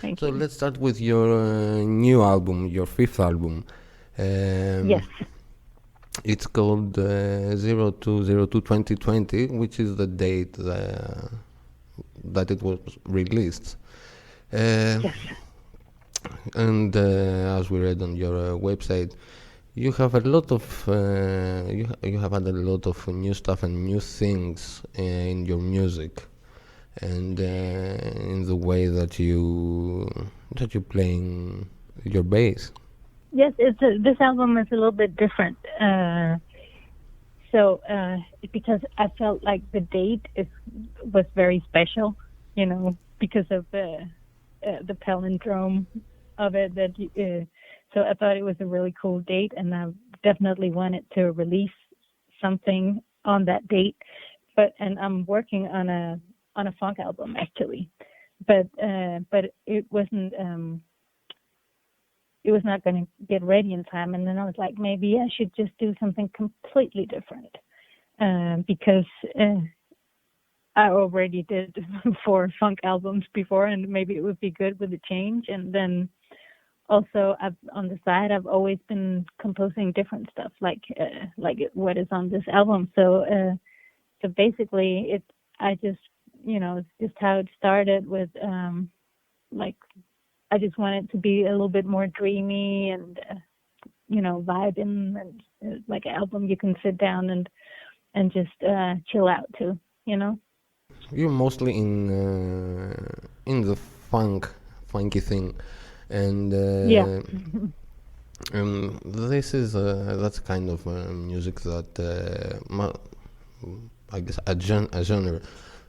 Thank So you. let's start with your new album, your fifth album. Yes. It's called 02/02/2020, which is the date that it was released. Uh, Yes. and as we read on your website, you have a lot of you have had a lot of new stuff and new things in your music, and in the way that you're playing your bass. Yes, this album is a little bit different. Because I felt like the date was very special, because of the palindrome of it. So I thought it was a really cool date, and I definitely wanted to release something on that date. And I'm working on a funk album actually, but it wasn't. It was not going to get ready in time, and then I was like, maybe I should just do something completely different, because I already did 4 funk albums before, and maybe it would be good with a change. And then also, on the side, I've always been composing different stuff, like what is on this album. So basically, I just, it's just how it started with, like, I just want it to be a little bit more dreamy and, vibing, and like an album you can sit down and just chill out to, You're mostly in the funky thing, and Yeah. this is that's kind of music that I guess a genre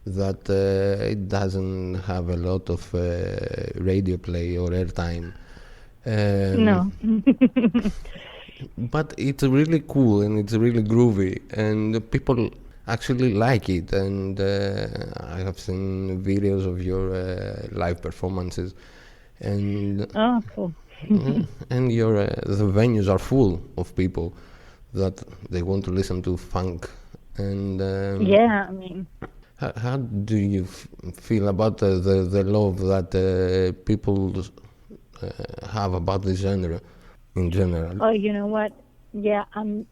that it doesn't have a lot of radio play or airtime. No. But it's really cool and it's really groovy, and people actually like it. And I have seen videos of your live performances, and Oh, cool. and your the venues are full of people that they want to listen to funk. And Yeah, I mean, how do you feel about the love that people have about the genre in general? oh, you know what? Yeah, I'm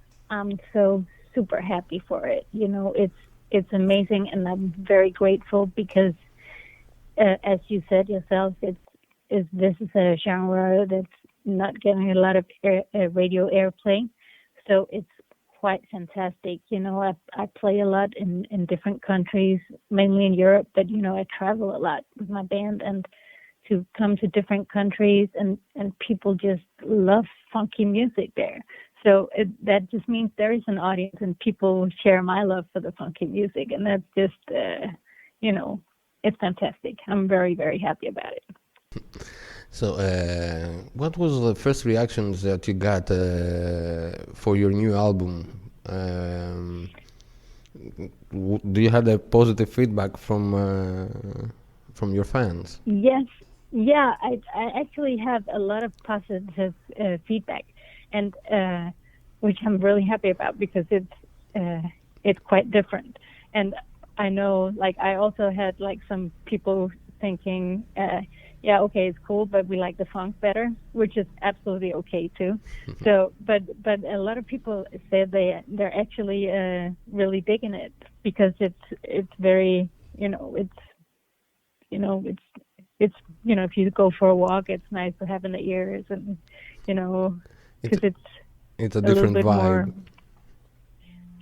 so super happy for it. It's amazing, and I'm very grateful because, as you said yourself, this is a genre that's not getting a lot of radio airplay, so it's quite fantastic. I play a lot in different countries, mainly in Europe, but I travel a lot with my band, and to come to different countries, and people just love funky music there. So that just means there is an audience, and people share my love for the funky music, and that's just, it's fantastic. I'm very, very happy about it. So, what was the first reactions that you got for your new album? Do you had a positive feedback from your fans? Yes, yeah, I actually have a lot of positive feedback, and which I'm really happy about because it's quite different. And I know, like, I also had like some people thinking, yeah, okay, it's cool, but we like the funk better, which is absolutely okay too. So, but a lot of people said they're actually really digging it because it's very, it's if you go for a walk, it's nice to have in the ears, and because It's a a little different bit vibe. more.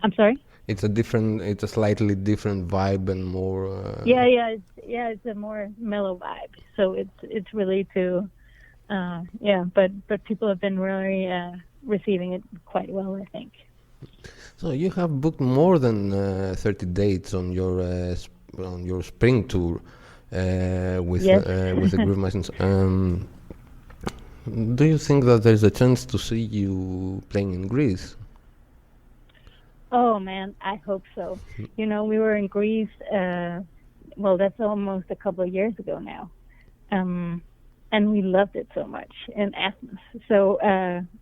I'm sorry. It's a slightly different vibe and more. It's a more mellow vibe. So it's really but people have been really receiving it quite well, I think. So you have booked more than 30 dates on your spring tour Yes. with the Groove Machines. Do you think that there's a chance to see you playing in Greece? Oh man, I hope so. We were in Greece. Well, that's almost a couple of years ago now, and we loved it so much in Athens. So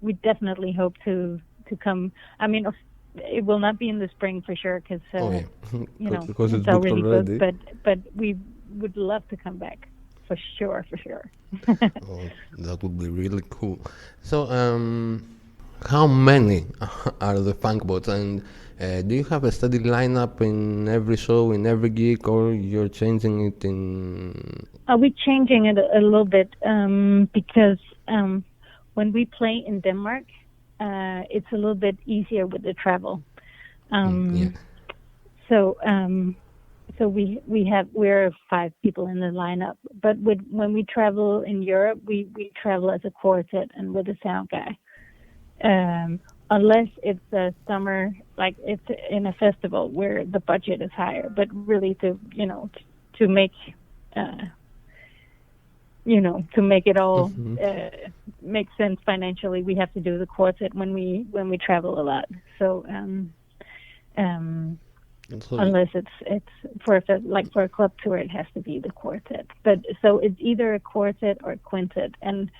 we definitely hope to come. I mean, it will not be in the spring for sure because Oh yeah, because it's it's booked already booked. already. But we would love to come back. for sure. Oh, that would be really cool. So, how many are the Funkbots, and do you have a steady lineup in every show, in every gig, or you're changing it in? Are we changing it a little bit because when we play in Denmark, it's a little bit easier with the travel. Yeah. So we're 5 people in the lineup, but when we travel in Europe, we travel as a quartet and with a sound guy. Unless it's a summer, like it's in a festival where the budget is higher, but really to make it all make sense financially, we have to do the quartet when we travel a lot. So unless it's for a club tour, it has to be the quartet. But so it's either a quartet or a quintet, and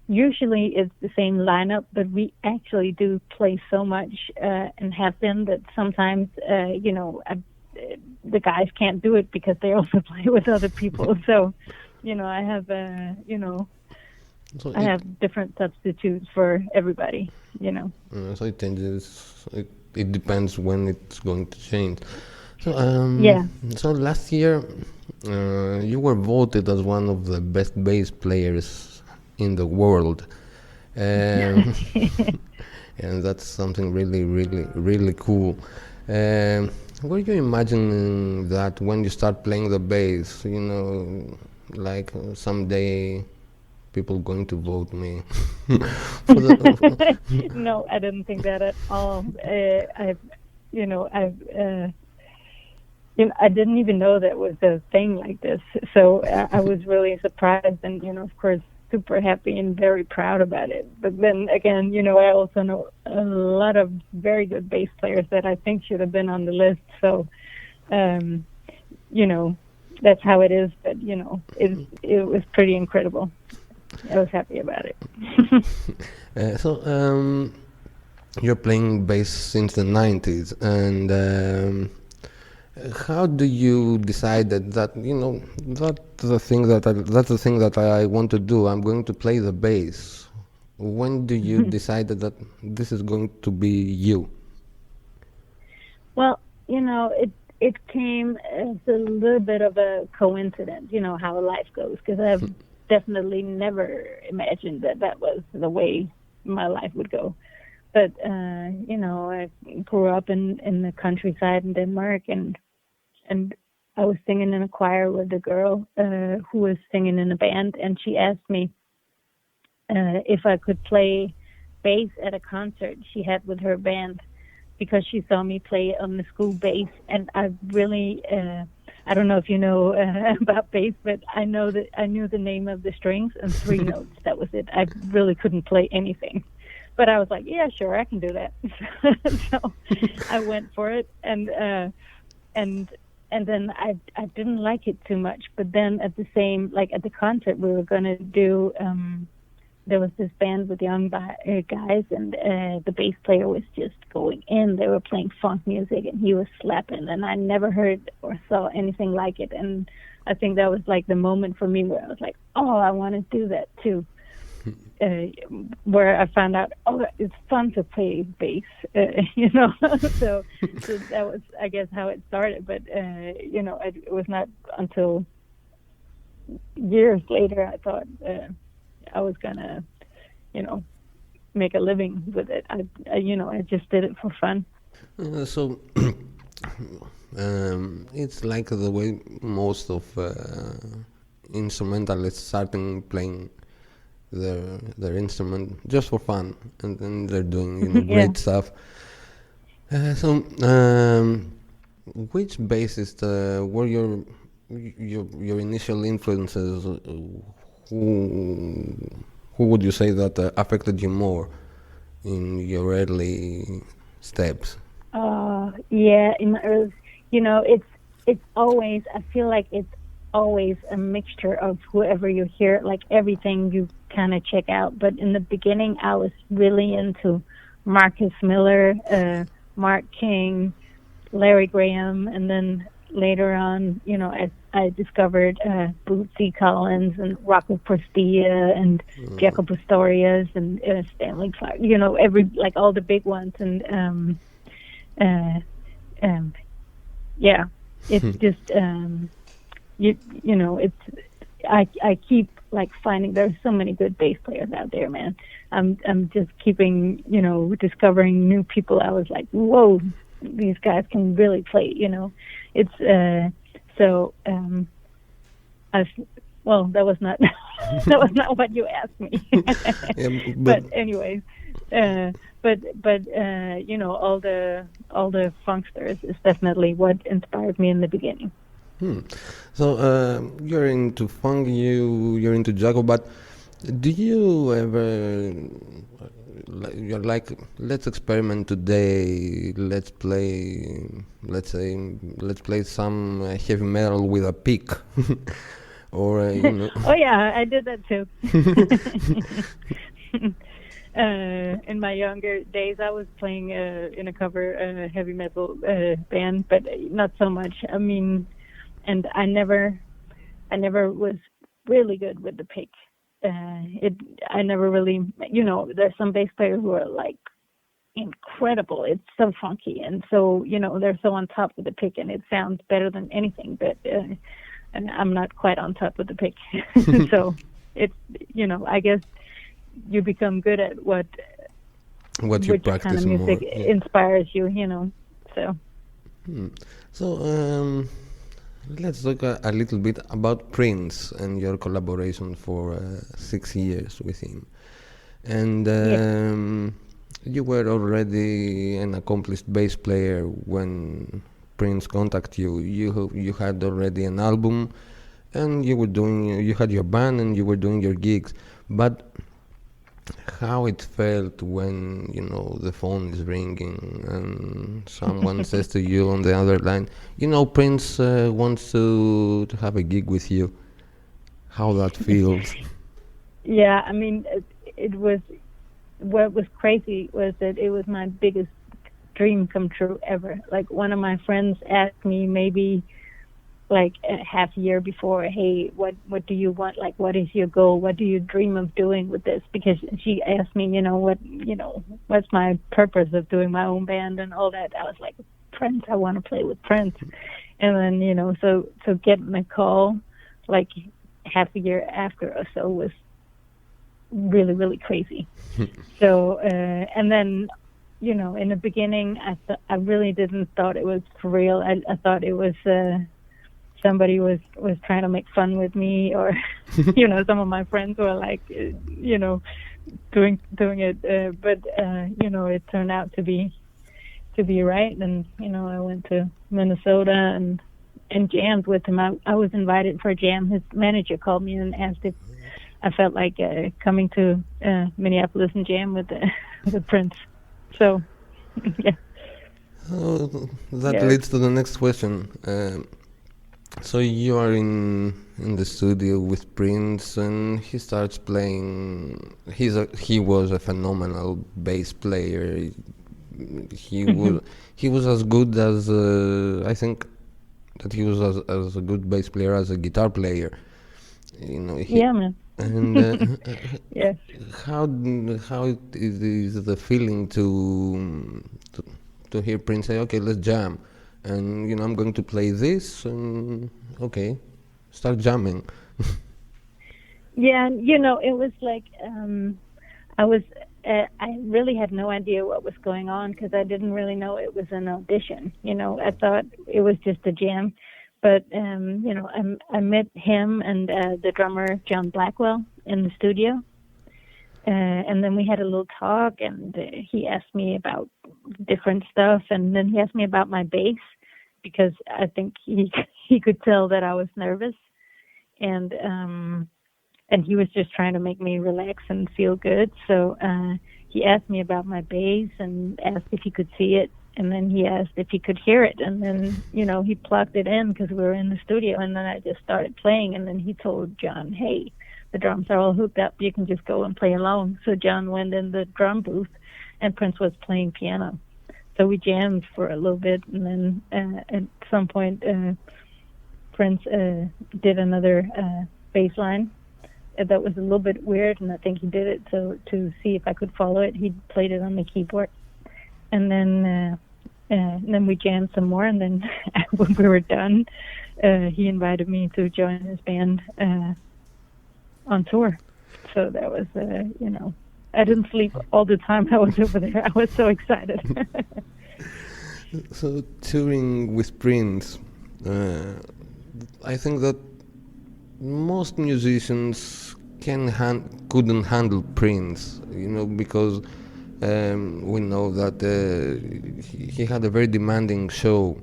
usually it's the same lineup. But we actually do play so much and have been that sometimes the guys can't do it because they also play with other people. So I have I have different substitutes for everybody. So it changes. It depends when it's going to change. So So last year, you were voted as one of the best bass players in the world, and that's something really, really, really cool. Were you imagining that when you start playing the bass, like someday people going to vote me? No, I didn't think that at all. I didn't even know that was a thing like this. So I was really surprised and, of course, super happy and very proud about it. But then again, I also know a lot of very good bass players that I think should have been on the list. So, that's how it is. But, it was pretty incredible. I was happy about it. You're playing bass since the 90s, and how do you decide that that's the thing that I want to do? I'm going to play the bass. When do you decide that this is going to be you? Well, it came as a little bit of a coincidence. How life goes, because I've definitely never imagined that was the way my life would go. But I grew up in the countryside in Denmark, and I was singing in a choir with a girl who was singing in a band, and she asked me if I could play bass at a concert she had with her band, because she saw me play on the school bass. And I really I don't know if you know about bass, but I knew the name of the strings and 3 notes. That was it. I really couldn't play anything. But I was like, yeah, sure, I can do that. So I went for it, and then I didn't like it too much. But then at the concert we were going to do, there was this band with young guys, and the bass player was just going in. They were playing funk music, and he was slapping, and I never heard or saw anything like it. And I think that was like the moment for me where I was like, oh, I want to do that too. Where I found out, it's fun to play bass, so that was, I guess, how it started. But it was not until years later I thought I was gonna, make a living with it. I just did it for fun. So it's like the way most of instrumentalists starting playing their instrument just for fun, and then they're doing great stuff. Which bassist were your initial influences? Who would you say that affected you more in your early steps? Yeah, in my early, it's always, I feel like it's always a mixture of whoever you hear, like everything you kind of check out. But in the beginning, I was really into Marcus Miller, Mark King, Larry Graham, and then later on, as I discovered Bootsy Collins and Rocco Portilla and Jaco Pastorius and Stanley Clarke. You know, all the big ones. And yeah, it's just you know, it's I keep like finding there's so many good bass players out there, man. I'm just keeping, you know, discovering new people. I was like, whoa, these guys can really play, you know. It's so well, that was not that was not what you asked me. Yeah, but anyways, but you know, all the funksters is definitely what inspired me in the beginning. So you're into funk, you're into Jaco, but do you ever you're like, let's experiment today, let's play some heavy metal with a pick, or you know? Oh yeah, I did that too. In my younger days, I was playing in a cover heavy metal band, but not so much. I mean, and I never was really good with the pick. I never really, you know, there's some bass players who are like incredible. It's so funky, and so, you know, they're so on top with the pick, and it sounds better than anything. But and I'm not quite on top with the pick, so it's, you know, I guess you become good at what you practice kind of music more. inspires you, you know. So. So let's talk a little bit about Prince and your collaboration for 6 years with him. And you were already an accomplished bass player when Prince contacted you. You had already an album, and you had your band and you were doing your gigs. But how it felt when, you know, the phone is ringing and someone says to you on the other line, you know, Prince wants to have a gig with you. How that feels? Yeah, I mean, it was, what was crazy was that it was my biggest dream come true ever. Like, one of my friends asked me maybe like a half year before, hey, what do you want? Like, what is your goal? What do you dream of doing with this? Because she asked me, what's my purpose of doing my own band and all that. I was like, Prince, I want to play with Prince. And then, so getting a call like half a year after or so was really, really crazy. So, and then, in the beginning, I really didn't thought it was for real. I thought it was, somebody was trying to make fun with me, or some of my friends were like doing it, but it turned out to be right. And I went to Minnesota and jammed with him. I was invited for a jam. His manager called me and asked if I felt like coming to Minneapolis and jam with Prince. So yeah. That leads to the next question. So you are in the studio with Prince, and he starts playing. He was a phenomenal bass player. He was as good as I think that he was as a good bass player as a guitar player. Yeah, man. And yes. How is the feeling to hear Prince say, "Okay, let's jam," and I'm going to play this, and okay, start jamming. Yeah, it was like I really had no idea what was going on, because I didn't really know it was an audition. I thought it was just a jam, but I met him and the drummer John Blackwell in the studio, and then we had a little talk, and he asked me about different stuff, and then he asked me about my bass, because I think he could tell that I was nervous, and he was just trying to make me relax and feel good. So he asked me about my bass and asked if he could see it, and then he asked if he could hear it, and then he plugged it in because we were in the studio, and then I just started playing, and then he told John, "Hey, the drums are all hooked up, you can just go and play along." So John went in the drum booth, and Prince was playing piano. So we jammed for a little bit, and then at some point Prince did another bass line that was a little bit weird, and I think he did it so to see if I could follow it. He played it on the keyboard, and then we jammed some more. And then when we were done, he invited me to join his band on tour. So that was, I didn't sleep all the time I was over there. I was so excited. So touring with Prince, I think that most musicians couldn't handle Prince, because we know that he had a very demanding show.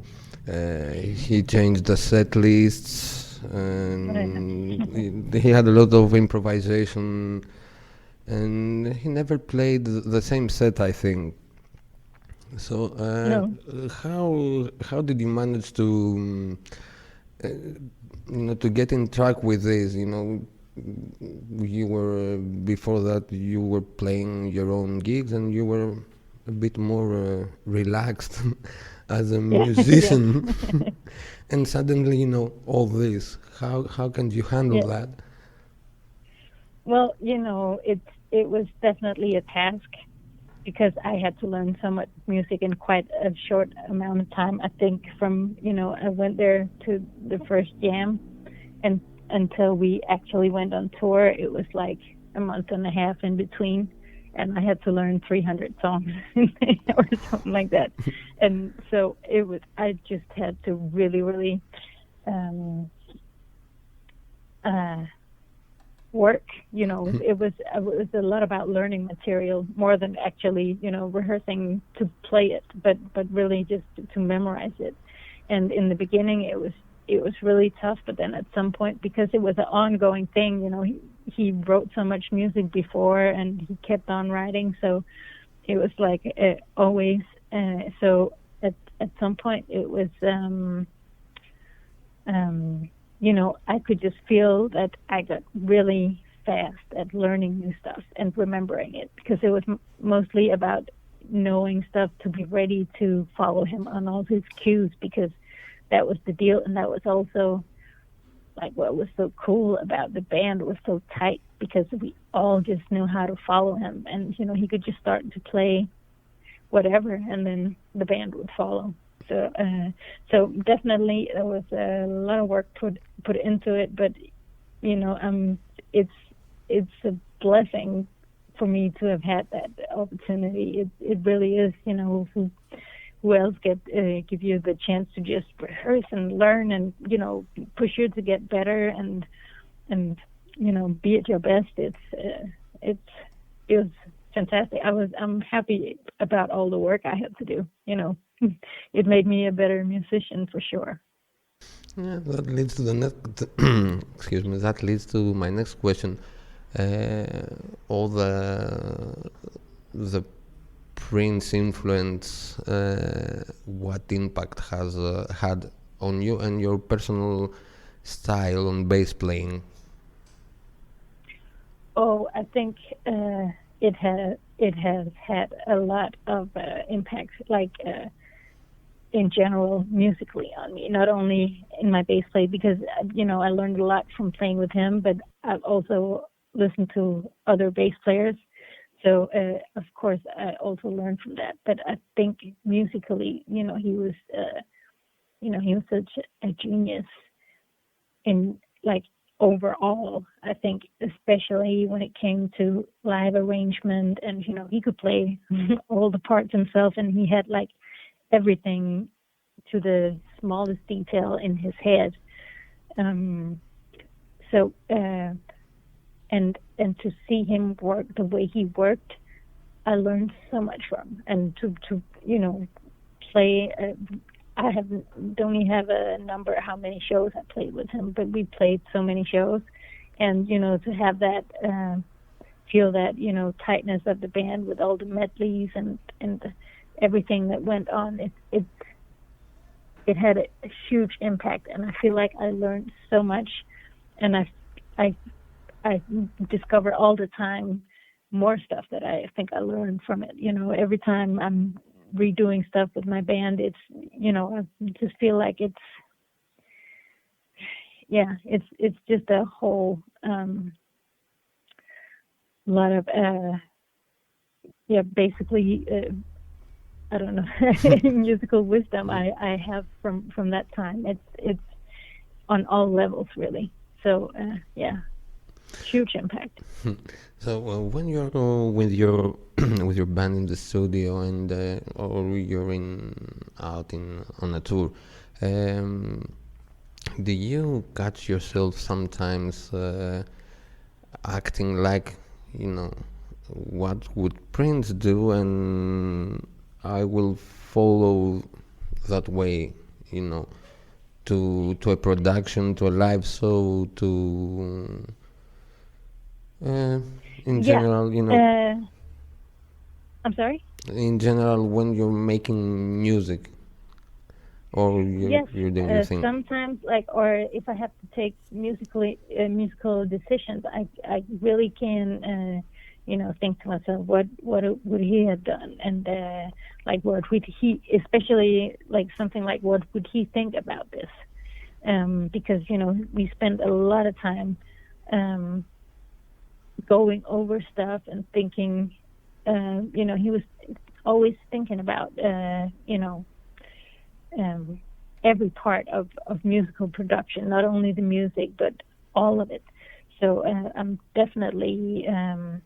He changed the set lists, and he had a lot of improvisation, and he never played the same set, I think. So No. how did you manage to to get in track with this? You were before that you were playing your own gigs, and you were a bit more relaxed as a musician, and suddenly all this. How can you handle that? Well, it was definitely a task, because I had to learn so much music in quite a short amount of time. I think from, I went there to the first jam, and until we actually went on tour, it was like a month and a half in between, and I had to learn 300 songs or something like that. And so I just had to really, really work. It was a lot about learning material more than actually rehearsing to play it, but really just to memorize it. And in the beginning it was really tough, but then at some point, because it was an ongoing thing, he wrote so much music before, and he kept on writing, so it was like always. So at some point it was I could just feel that I got really fast at learning new stuff and remembering it, because it was mostly about knowing stuff to be ready to follow him on all his cues, because that was the deal. And that was also like what was so cool about the band. Was so tight, because we all just knew how to follow him, and he could just start to play whatever, and then the band would follow. So definitely there was a lot of work put into it, but it's a blessing for me to have had that opportunity. It really is. Who else give you the chance to just rehearse and learn, and push you to get better, and be at your best. It was fantastic. I'm happy about all the work I had to do. It made me a better musician for sure. Yeah, that leads to the next. Excuse me. That leads to my next question. All the Prince influence. What impact has had on you and your personal style on bass playing? Oh, I think it has had a lot of impact, like in general musically on me. Not only in my bass play, because I learned a lot from playing with him, but I've also listened to other bass players. So of course I also learned from that. But I think musically, he was such a genius in like overall. I think especially when it came to live arrangement, and he could play all the parts himself, and he had like everything to the smallest detail in his head. And to see him work the way he worked, I learned so much from. And to play. I don't even have a number how many shows I played with him, but we played so many shows, and to have that feel that tightness of the band with all the medleys and everything that went on. It had a huge impact, and I feel like I learned so much, and I discover all the time more stuff that I think I learned from it. Every time I'm redoing stuff with my band, it's I just feel like yeah, it's just a whole lot of yeah, basically I don't know musical wisdom I have from that time. It's on all levels really. So yeah, huge impact. So when you're with your with your band in the studio and or you're in out in on a tour, um, do you catch yourself sometimes acting like, you know, what would Prince do, and I will follow that way, you know, to a production, to a live show, to uh, in Yeah. general, you know, Uh, I'm sorry. in general when you're making music or Yes, you're doing your thing. sometimes like, or if I have to take musical decisions, I really can, think to myself, what would he have done, and like what would he, especially like something like what would he think about this, because we spend a lot of time going over stuff and thinking, he was always thinking about, every part of musical production, not only the music, but all of it. So I'm definitely, and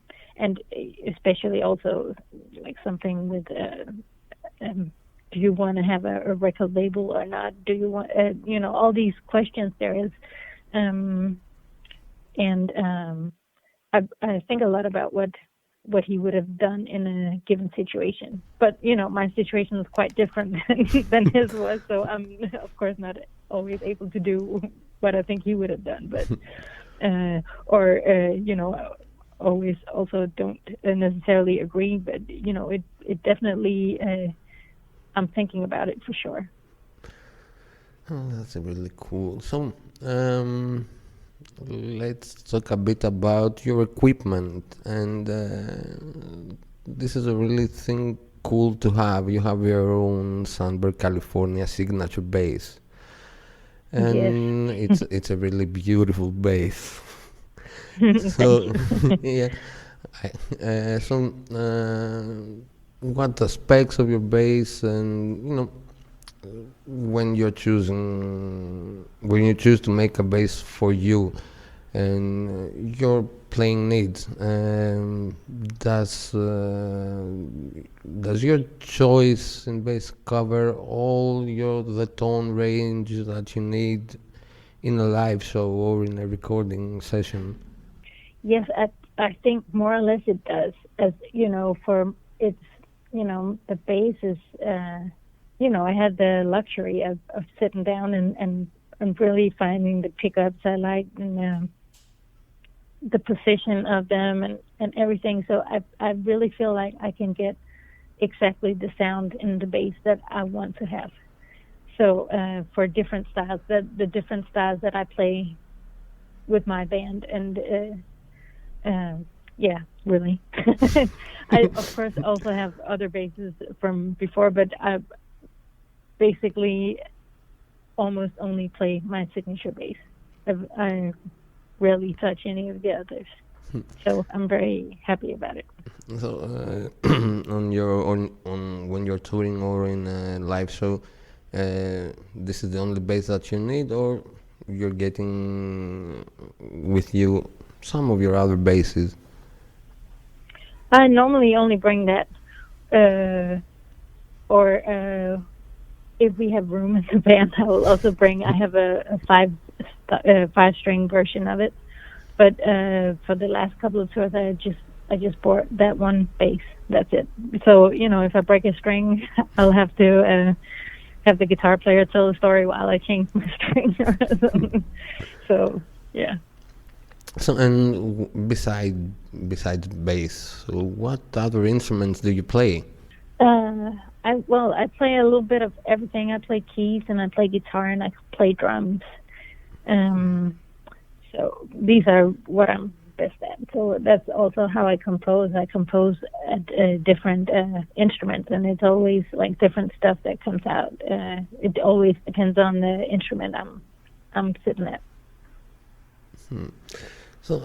especially also like something with, do you want to have a record label or not? Do you want, all these questions there is. And I think a lot about what he would have done in a given situation. But, my situation is quite different than his was, so I'm, of course, not always able to do what I think he would have done. But, always also don't necessarily agree, but, it definitely, I'm thinking about it for sure. Oh, that's really cool. So, let's talk a bit about your equipment, and this is a really thing cool to have. You have your own Sandberg, California signature bass, Yes. and it's a really beautiful bass. Thank So, you. yeah, so what the specs of your bass, and when you choose to make a bass for you and your playing needs, does does your choice in bass cover all the tone range that you need in a live show or in a recording session? Yes, I think more or less it does. As for it's the bass is I had the luxury of sitting down and really finding the pickups I like, and the position of them and everything. So I really feel like I can get exactly the sound in the bass that I want to have. So for different styles, the different styles that I play with my band, and yeah, really. I of course also have other basses from before, but I basically almost only play my signature bass. I rarely touch any of the others, so I'm very happy about it. So on when you're touring or in a live show, this is the only bass that you need, or you're getting with you some of your other basses? I normally only bring that, or if we have room in the band, I will also bring. I have a five string version of it, but for the last couple of tours, I just bought that one bass. That's it. So if I break a string, I'll have to have the guitar player tell the story while I change my string or something. So yeah. So and besides bass, what other instruments do you play? I play a little bit of everything. I play keys and I play guitar and I play drums. So these are what I'm best at. So that's also how I compose. I compose at different instruments, and it's always like different stuff that comes out. It always depends on the instrument I'm sitting at. So,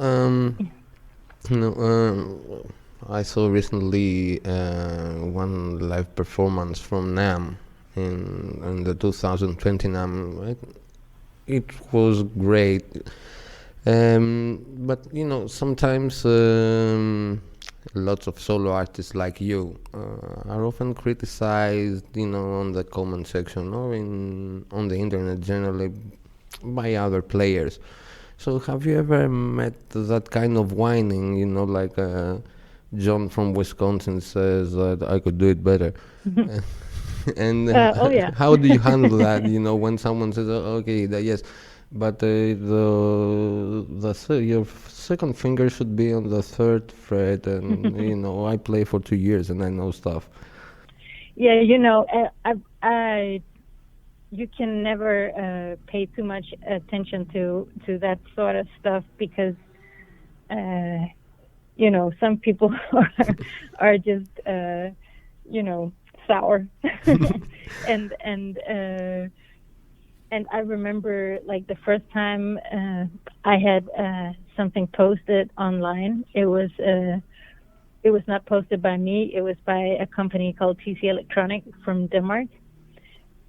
you know, I saw recently one live performance from Nam in the 2020 Nam. It was great. But you know, sometimes lots of solo artists like you are often criticized, you know, on the comment section or on the internet generally by other players. So have you ever met that kind of whining, you know, like John from Wisconsin says that I could do it better? And Oh yeah. how do you handle that, you know, when someone says, okay, yes, but your second finger should be on the third fret, and you know, I play for 2 years and I know stuff. Yeah, you know, you can never pay too much attention to that sort of stuff because you know, some people are just you know, sour. And I remember, like, the first time I had something posted online. It was not posted by me. It was by a company called TC Electronic from Denmark,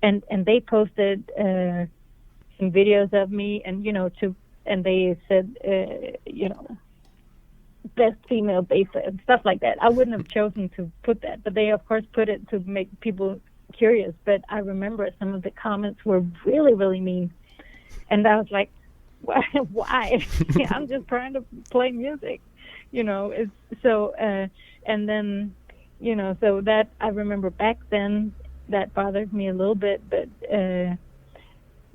and they posted some videos of me, and you know, and they said you know, best female bassist and stuff like that. I wouldn't have chosen to put that, but they of course put it to make people curious. But I remember some of the comments were really, really mean, and I was like, why? I'm just trying to play music, you know. It's so and then, you know, so that I remember back then that bothered me a little bit,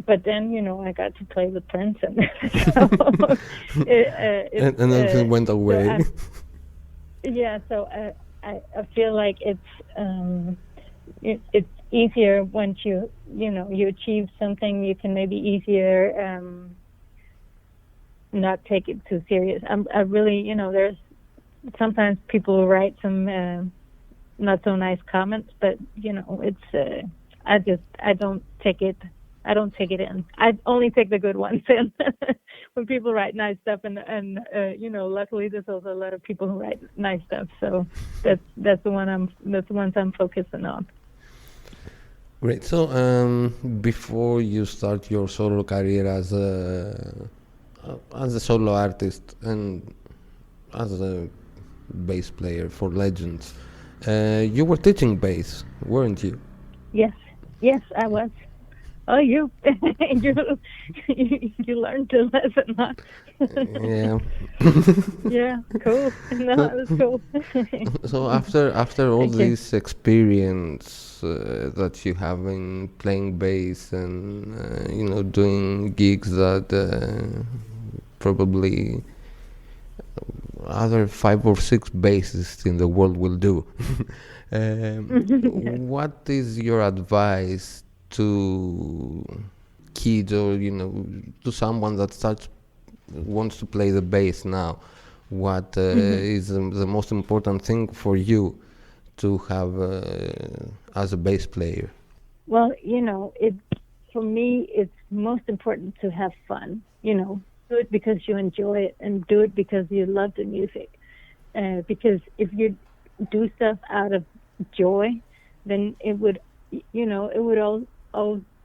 but then, you know, I got to play with Prince, and so and everything went away. So I feel like it's easier once you know, you achieve something. You can maybe easier not take it too serious. I really, you know, there's sometimes people who write some not so nice comments, but you know, it's I don't take it in. I only take the good ones in. When people write nice stuff, and you know, luckily there's also a lot of people who write nice stuff. So that's the ones I'm focusing on. Great. So before you start your solo career as a solo artist and as a bass player for Legends, you were teaching bass, weren't you? Yes, I was. Oh, you learned the lesson, huh? Yeah. Yeah, cool. No, that was cool. So after all this experience that you have in playing bass and you know, doing gigs that probably other 5 or 6 bassists in the world will do, what is your advice to kids, or you know, to someone that wants to play the bass now? What is the most important thing for you to have as a bass player? Well, you know, for me, it's most important to have fun. You know, do it because you enjoy it, and do it because you love the music. Because if you do stuff out of joy, then it would, you know, it would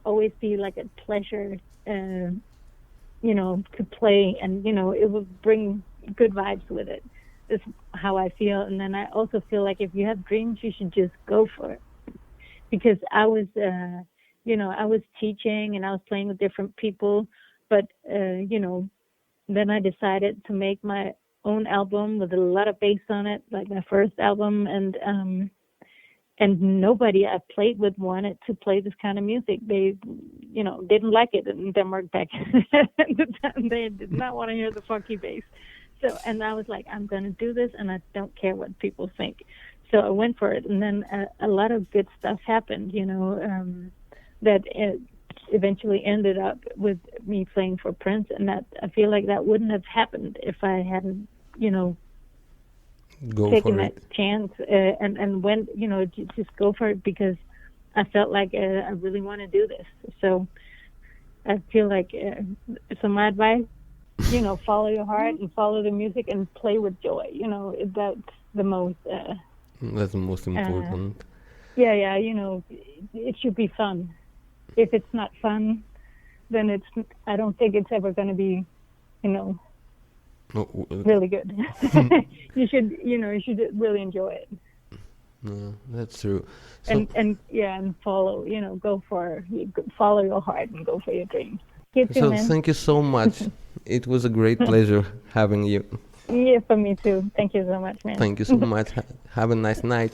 always be like a pleasure, you know, to play, and you know, it would bring good vibes with it. Is how I feel. And then I also feel like if you have dreams, you should just go for it. Because I was, you know, I was teaching and I was playing with different people, but you know, then I decided to make my own album with a lot of bass on it, like my first album, and nobody I played with wanted to play this kind of music. They, you know, didn't like it in Denmark back at the time. They did not want to hear the funky bass. So, and I was like, I'm going to do this, and I don't care what people think. So I went for it, and then a lot of good stuff happened, you know, that eventually ended up with me playing for Prince, and that I feel like that wouldn't have happened if I hadn't, you know, taken that chance and went, you know, just go for it, because I felt like I really want to do this. So I feel like, so my advice follow your heart and follow the music and play with joy. That's the most. That's the most important. Yeah. It should be fun. If it's not fun, then I don't think it's ever going to be, really good. You should really enjoy it. No, that's true. So, And follow, follow your heart and go for your dreams. You too, man. thank you so much. It was a great pleasure having you. Yeah, for me too. Thank you so much, man. Thank you so much. Have a nice night.